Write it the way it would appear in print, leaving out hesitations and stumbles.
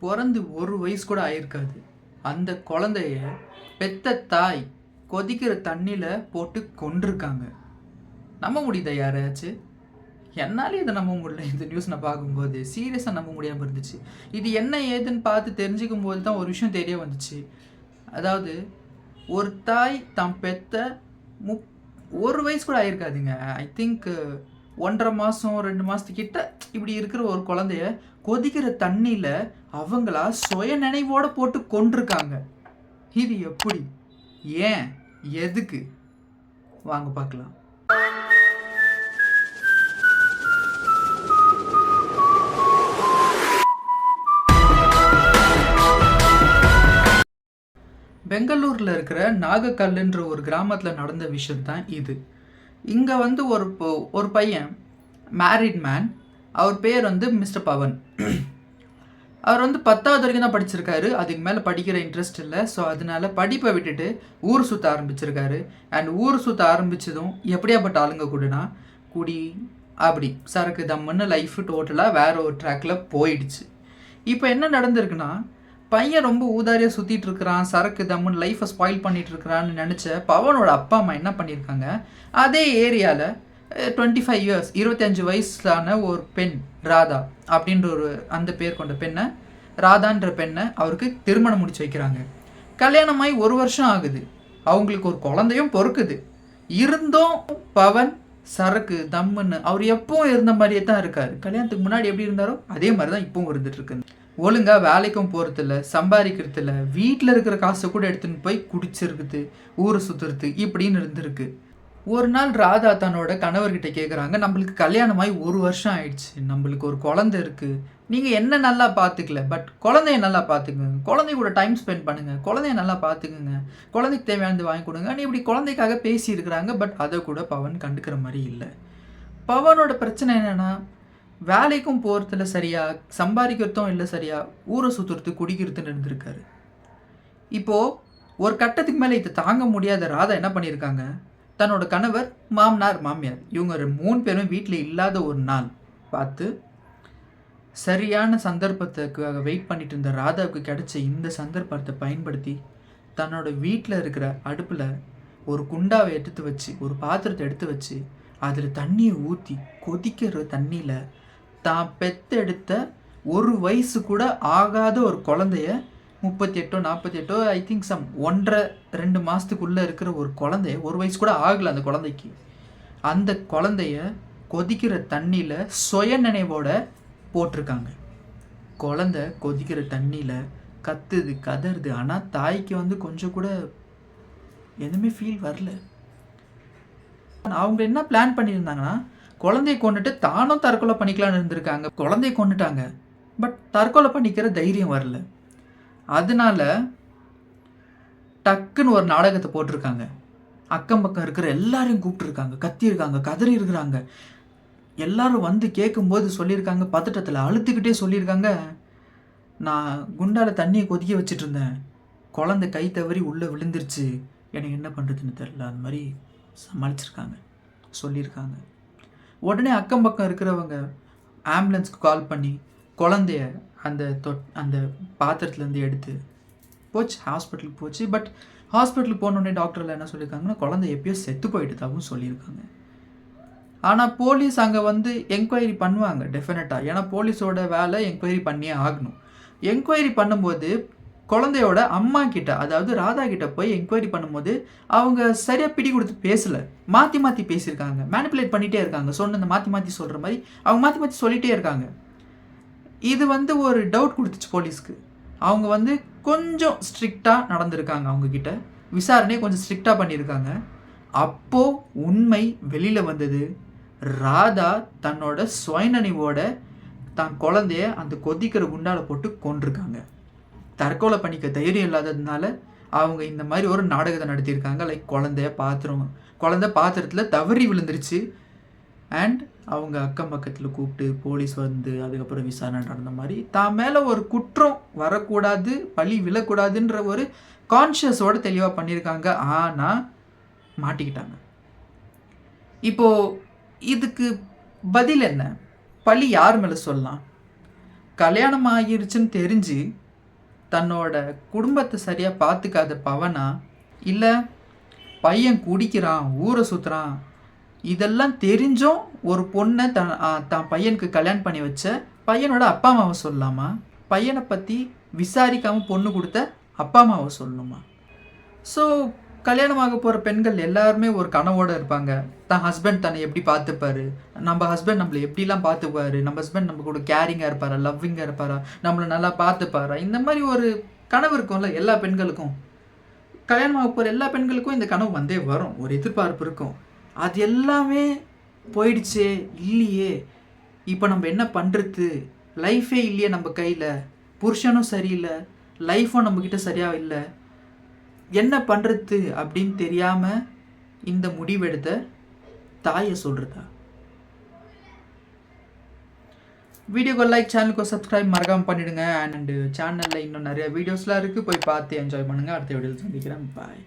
பிறந்து 1 வயசு கூட ஆயிருக்காது. அந்த குழந்தைய பெத்த தாய் கொதிக்கிற தண்ணியில போட்டு கொன்றுருக்காங்க. நம்ப முடியுதா யாராச்சு? என்னாலே இதை நம்ப முடியல. இந்த நியூஸ் நான் பார்க்கும்போது சீரியஸாக நம்ப முடியாமல் இருந்துச்சு. இது என்ன ஏதுன்னு பார்த்து தெரிஞ்சுக்கும் போது தான் ஒரு விஷயம் தெரிய வந்துச்சு. அதாவது ஒரு தாய் தான் பெத்த 1 வயசு கூட ஆயிருக்காதுங்க. ஐ திங்க் 1.5 மாதம் 2 மாதத்துக்கிட்ட இப்படி இருக்கிற ஒரு குழந்தைய கொதிக்கிற தண்ணியில் அவங்களா சுய நினைவோடு போட்டு கொண்டிருக்காங்க. இது எப்படி, ஏன், எதுக்கு? வாங்க பார்க்கலாம். பெங்களூரில் இருக்கிற நாகக்கல்லுன்ற ஒரு கிராமத்தில் நடந்த விஷயம் தான் இது. இங்கே வந்து ஒரு பையன், மேரிட் மேன், அவர் பேர் வந்து மிஸ்டர் பவன். அவர் வந்து 10வது வரைக்கும் தான் படிச்சிருக்காரு. அதுக்கு மேலே படிக்கிற இன்ட்ரெஸ்ட் இல்லை. ஸோ அதனால படிப்பை விட்டுட்டு ஊர் சுற்ற ஆரம்பிச்சிருக்காரு. அண்ட் ஊர் சுற்ற ஆரம்பித்ததும் எப்படியாப்பட்ட ஆளுங்க கூடனா குடி அப்படி சரக்கு தம்முன்னு லைஃப் டோட்டலாக வேற ஒரு ட்ராக்கில் போயிடுச்சு. இப்போ என்ன நடந்திருக்குன்னா, பையன் ரொம்ப ஊதாரியாக சுற்றிட்டு இருக்கிறான், சரக்கு தம்முன்னு லைஃப்பை ஸ்பாயில் பண்ணிட்டு இருக்கிறான்னு நினச்ச பவனோட அப்பா அம்மா என்ன பண்ணியிருக்காங்க, அதே ஏரியாவில் 25 இயர்ஸ் 25 வயசான ஒரு பெண் ராதா அப்படின்ற ஒரு அந்த பேர் கொண்ட பெண்ணை, ராதான்ற பெண்ணை அவருக்கு திருமணம் முடிச்சு வைக்கிறாங்க. கல்யாணமாகி 1 வருஷம் ஆகுது. அவங்களுக்கு ஒரு குழந்தையும் பொறுக்குது. இருந்தும் பவன் சரக்கு தம்முன்னு அவர் எப்பவும் இருந்த மாதிரியே தான் இருக்காரு. கல்யாணத்துக்கு முன்னாடி எப்படி இருந்தாரோ அதே மாதிரி தான் இப்பவும் இருந்துட்டு இருக்கு. ஒழுங்காக வேலைக்கும் போகிறதில்ல, சம்பாதிக்கிறதில்ல, வீட்டில் இருக்கிற காசை கூட எடுத்துன்னு போய் குடிச்சிருக்குது, ஊரை சுற்றுறது இப்படின்னு இருந்திருக்கு. ஒரு நாள் ராதா தன்னோட கணவர்கிட்ட கேட்குறாங்க, நம்மளுக்கு கல்யாணமாகி 1 வருஷம் ஆயிடுச்சு, நம்மளுக்கு ஒரு குழந்தை இருக்குது, நீங்கள் என்ன நல்லா பார்த்துக்கல, பட் குழந்தைய நல்லா பார்த்துக்குங்க, குழந்தை கூட டைம் ஸ்பெண்ட் பண்ணுங்கள், குழந்தைய நல்லா பார்த்துக்குங்க, குழந்தைக்கு தேவையானது வாங்கி கொடுங்க, நீ இப்படி குழந்தைக்காக பேசியிருக்கிறாங்க. பட் அதை கூட பவன் கண்டுக்கிற மாதிரி இல்லை. பவனோட பிரச்சனை என்னென்னா, வேலைக்கும் போகிறதுல சரியா, சம்பாதிக்கிறதும் இல்லை சரியா, ஊரை சுற்றுறது குடிக்கிறதுன்னு இருந்திருக்காரு. இப்போது ஒரு கட்டத்துக்கு மேலே இதை தாங்க முடியாத ராதா என்ன பண்ணியிருக்காங்க, தன்னோட கணவர், மாமனார், மாமியார் இவங்க 3 பேரும் வீட்டில் இல்லாத ஒரு நாள் பார்த்து, சரியான சந்தர்ப்பத்துக்காக வெயிட் பண்ணிட்டு இருந்த ராதாவுக்கு கிடைச்ச இந்த சந்தர்ப்பத்தை பயன்படுத்தி தன்னோட வீட்டில் இருக்கிற அடுப்பில் ஒரு குண்டாவை எடுத்து வச்சு, ஒரு பாத்திரத்தை எடுத்து வச்சு, அதில் தண்ணியை ஊற்றி கொதிக்கிற தண்ணியில் தான் பெத்தெடுத்த 1 வயசு கூட ஆகாத ஒரு குழந்தைய, 38 48 ஐ திங்க் சம் 1.5-2 மாதத்துக்குள்ளே இருக்கிற ஒரு குழந்தைய, 1 வயசு கூட ஆகலை அந்த குழந்தைக்கு, அந்த குழந்தைய கொதிக்கிற தண்ணியில் சுய நினைவோட போட்டிருக்காங்க. குழந்தை கொதிக்கிற தண்ணியில் கத்துது, கதறுது. ஆனால் தாய்க்கு வந்து கொஞ்சம் கூட எதுவுமே ஃபீல் வரல. அவங்க என்ன பிளான் பண்ணியிருந்தாங்கன்னா, குழந்தைய கொண்டுட்டு தானும் தற்கொலை பண்ணிக்கலான்னு இருந்திருக்காங்க. குழந்தைய கொண்டுட்டாங்க, பட் தற்கொலை பண்ணிக்கிற தைரியம் வரல. அதனால டக்குன்னு ஒரு நாடகத்தை போட்டிருக்காங்க. அக்கம் பக்கம் இருக்கிற எல்லாரையும் கூப்பிட்டுருக்காங்க, கத்தியிருக்காங்க, கதறி இருக்கிறாங்க. எல்லாரும் வந்து கேட்கும்போது சொல்லியிருக்காங்க, பதட்டத்தில் அழுத்துக்கிட்டே சொல்லியிருக்காங்க, நான் குண்டால தண்ணியை கொதிக்க வச்சுட்டு இருந்தேன், குழந்தை கை தவறி உள்ளே விழுந்துருச்சு, எனக்கு என்ன பண்ணுறதுன்னு தெரில, அந்த மாதிரி சமாளிச்சிருக்காங்க, சொல்லியிருக்காங்க. உடனே அக்கம் பக்கம் இருக்கிறவங்க ஆம்புலன்ஸ்க்கு கால் பண்ணி குழந்தைய அந்த பாத்திரத்துலேருந்து எடுத்து போச்சு, ஹாஸ்பிட்டலுக்கு போச்சு. பட் ஹாஸ்பிட்டலுக்கு போனோடனே டாக்டரில் என்ன சொல்லியிருக்காங்கன்னா, குழந்தை எப்பயோ செத்து போயிட்டுதாகவும் சொல்லியிருக்காங்க. ஆனால் போலீஸ் அங்கே வந்து என்கொயரி பண்ணுவாங்க டெஃபினட்டாக. ஏன்னா போலீஸோட வேலை என்கொயரி பண்ணியே ஆகணும். என்கொயரி பண்ணும்போது குழந்தையோட அம்மா கிட்ட, அதாவது ராதா கிட்ட போய் என்கொயரி பண்ணும்போது அவங்க சரியாக பிடி கொடுத்து பேசலை, மாற்றி மாற்றி பேசியிருக்காங்க, மேனிப்புலேட் பண்ணிகிட்டே இருக்காங்க. சொன்னதை மாற்றி மாற்றி சொல்கிற மாதிரி அவங்க மாற்றி மாற்றி சொல்லிகிட்டே இருக்காங்க. இது வந்து ஒரு டவுட் கொடுத்துச்சு போலீஸ்க்கு. அவங்க வந்து கொஞ்சம் ஸ்ட்ரிக்டாக நடந்திருக்காங்க, அவங்கக்கிட்ட விசாரணையை கொஞ்சம் ஸ்ட்ரிக்டாக பண்ணியிருக்காங்க. அப்போது உண்மை வெளியில் வந்தது. ராதா தன்னோட சுயநினைவோட தான் குழந்தைய அந்த கொதிக்கிற குண்டால போட்டு கொண்டிருக்காங்க. தற்கொலை பண்ணிக்க தைரியம் இல்லாததுனால அவங்க இந்த மாதிரி ஒரு நாடகத்தை நடத்தியிருக்காங்க. லைக் குழந்தை பாத்திரத்தில் தவறி விழுந்துருச்சு. அண்ட் அவங்க அக்கம் பக்கத்தில் கூப்பிட்டு போலீஸ் வந்து அதுக்கப்புறம் விசாரணை நடந்த மாதிரி தான் மேலே ஒரு குற்றம் வரக்கூடாது, பழி விழக்கூடாதுன்ற ஒரு கான்ஷியஸோடு தெளிவாக பண்ணியிருக்காங்க. ஆனால் மாட்டிக்கிட்டாங்க. இப்போது இதுக்கு பதில் என்ன? பழி யார் மேலே சொல்லலாம்? கல்யாணம் ஆகிருச்சுன்னு தெரிஞ்சு தன்னோட குடும்பத்தை சரியாக பார்த்துக்காத பவனா, இல்லை பையன் குடிக்கிறான், ஊரை சுற்றுறான், இதெல்லாம் தெரிஞ்சும் ஒரு பொண்ணை தான் பையனுக்கு கல்யாணம் பண்ணி வச்ச பையனோட அப்பா அம்மாவை சொல்லலாமா? பையனை பற்றி விசாரிக்காமல் பொண்ணு கொடுத்த அப்பா அம்மாவை சொல்லணுமா? ஸோ கல்யாணமாக போகிற பெண்கள் எல்லாருமே ஒரு கனவோடு இருப்பாங்க. தான் ஹஸ்பண்ட் தன்னை எப்படி பார்த்துப்பாரு, நம்ம ஹஸ்பண்ட் நம்மளை எப்படிலாம் பார்த்துப்பாரு, நம்ம ஹஸ்பண்ட் நம்ம கூட கேரிங்காக இருப்பாரா, லவ்விங்காக இருப்பாரா, நம்மளை நல்லா பார்த்துப்பாரா, இந்த மாதிரி ஒரு கனவு இருக்கும்ல எல்லா பெண்களுக்கும். கல்யாணமாக போகிற எல்லா பெண்களுக்கும் இந்த கனவு வந்தே வரும், ஒரு எதிர்பார்ப்பு இருக்கும். அது எல்லாமே போயிடுச்சே, இல்லையே, இப்போ நம்ம என்ன பண்ணுறது, லைஃபே இல்லையே நம்ம கையில், புருஷனும் சரியில்லை, லைஃப்பும் நம்மக்கிட்ட சரியாக இல்லை, என்ன பண்ணுறது அப்படின்னு தெரியாமல் இந்த முடிவெடுத்த தாயை சொல்கிறதா? வீடியோக்கு லைக், சேனலுக்கு சப்ஸ்கிரைப் மறக்காமல் பண்ணிவிடுங்க. அண்டு சேனலில் இன்னும் நிறைய வீடியோஸ்லாம் இருக்குது, போய் பார்த்து என்ஜாய் பண்ணுங்கள். அடுத்த வீடியோவில் சந்திக்கிறேன். பாய்.